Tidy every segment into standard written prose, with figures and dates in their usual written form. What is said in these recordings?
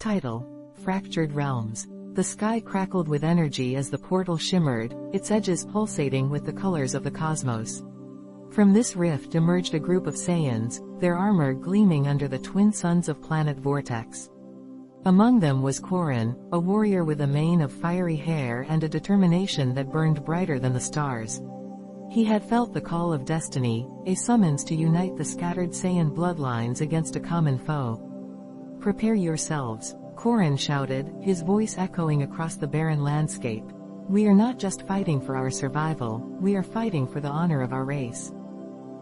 Title: Fractured Realms. The sky crackled with energy as the portal shimmered, its edges pulsating with the colors of the cosmos. From this rift emerged a group of sayains, their armor gleaming under the twin suns of planet Vortex. Among them was Korin, a warrior with a mane of fiery hair and a determination that burned brighter than the stars. He had felt the call of destiny, a summons to unite the scattered Saiyan bloodlines against a common foe. "Prepare yourselves," Korin shouted, his voice echoing across the barren landscape. "We are not just fighting for our survival, we are fighting for the honor of our race."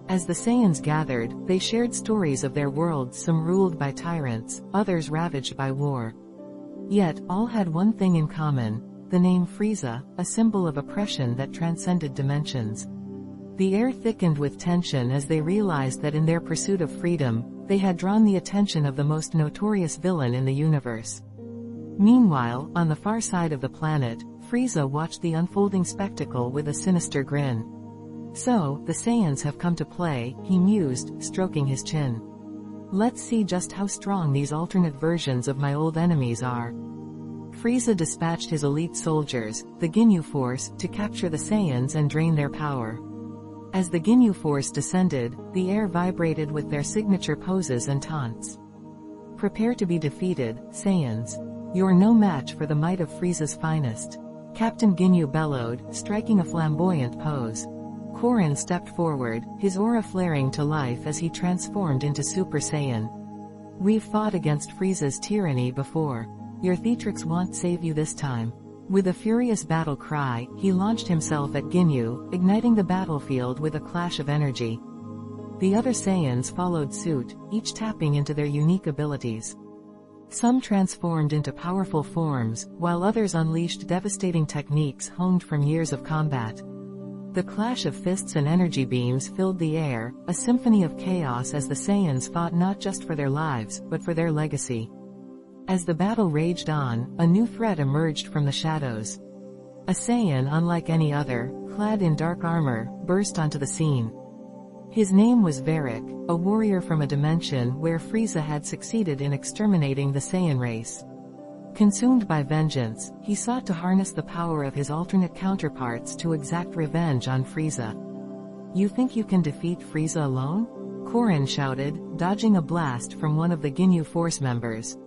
As the Saiyans gathered, they shared stories of their worlds, some ruled by tyrants, others ravaged by war. Yet, all had one thing in common: the name Frieza, a symbol of oppression that transcended dimensions. The air thickened with tension as they realized that in their pursuit of freedom, they had drawn the attention of the most notorious villain in the universe. Meanwhile, on the far side of the planet, Frieza watched the unfolding spectacle with a sinister grin. "So, the Saiyans have come to play," he mused, stroking his chin. "Let's see just how strong these alternate versions of my old enemies are." Frieza dispatched his elite soldiers, the Ginyu Force, to capture the Saiyans and drain their power. As the Ginyu Force descended, the air vibrated with their signature poses and taunts. "Prepare to be defeated, Saiyans. You're no match for the might of Frieza's finest," Captain Ginyu bellowed, striking a flamboyant pose. Korin stepped forward, his aura flaring to life as he transformed into Super Saiyan. "We've fought against Frieza's tyranny before. Your Theatrix won't save you this time." With a furious battle cry, he launched himself at Ginyu, igniting the battlefield with a clash of energy. The other Saiyans followed suit, each tapping into their unique abilities. Some transformed into powerful forms, while others unleashed devastating techniques honed from years of combat. The clash of fists and energy beams filled the air, a symphony of chaos as the Saiyans fought not just for their lives, but for their legacy. As the battle raged on, a new threat emerged from the shadows. A Saiyan unlike any other, clad in dark armor, burst onto the scene. His name was Varric, a warrior from a dimension where Frieza had succeeded in exterminating the Saiyan race. Consumed by vengeance, he sought to harness the power of his alternate counterparts to exact revenge on Frieza. "You think you can defeat Frieza alone?" Korin shouted, dodging a blast from one of the Ginyu Force members.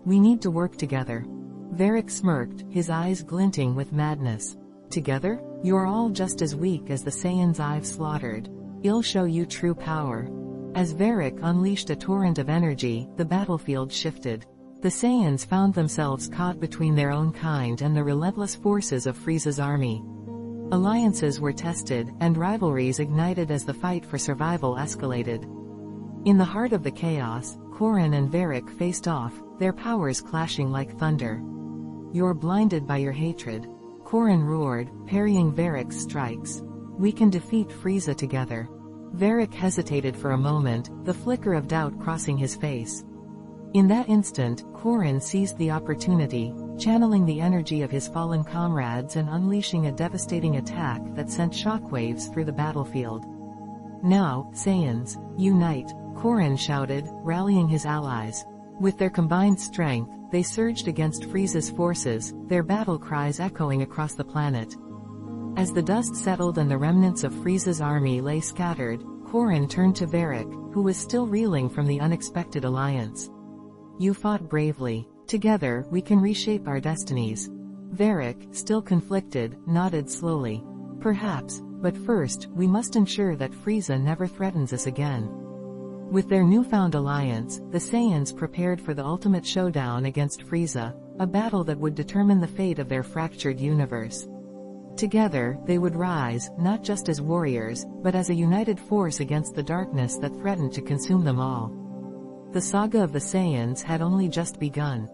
"We need to work together." Varric smirked, his eyes glinting with madness. "Together? You're all just as weak as the Saiyans I've slaughtered. I'll show you true power." As Varric unleashed a torrent of energy, the battlefield shifted. The Saiyans found themselves caught between their own kind and the relentless forces of Frieza's army. Alliances were tested, and rivalries ignited as the fight for survival escalated. In the heart of the chaos, Korin and Varric faced off, their powers clashing like thunder. "You're blinded by your hatred," Korin roared, parrying Varric's strikes. "We can defeat Frieza together." Varric hesitated for a moment, the flicker of doubt crossing his face. In that instant, Korin seized the opportunity, channeling the energy of his fallen comrades and unleashing a devastating attack that sent shockwaves through the battlefield. "Now, Saiyans, unite," Korin shouted, rallying his allies. With their combined strength, they surged against Frieza's forces, their battle cries echoing across the planet. As the dust settled and the remnants of Frieza's army lay scattered, Korin turned to Varric, who was still reeling from the unexpected alliance. "You fought bravely. Together, we can reshape our destinies." Varric, still conflicted, nodded slowly. "Perhaps, but first, we must ensure that Frieza never threatens us again." With their newfound alliance, the Saiyans prepared for the ultimate showdown against Frieza, a battle that would determine the fate of their fractured universe. Together, they would rise, not just as warriors, but as a united force against the darkness that threatened to consume them all. The saga of the Saiyans had only just begun.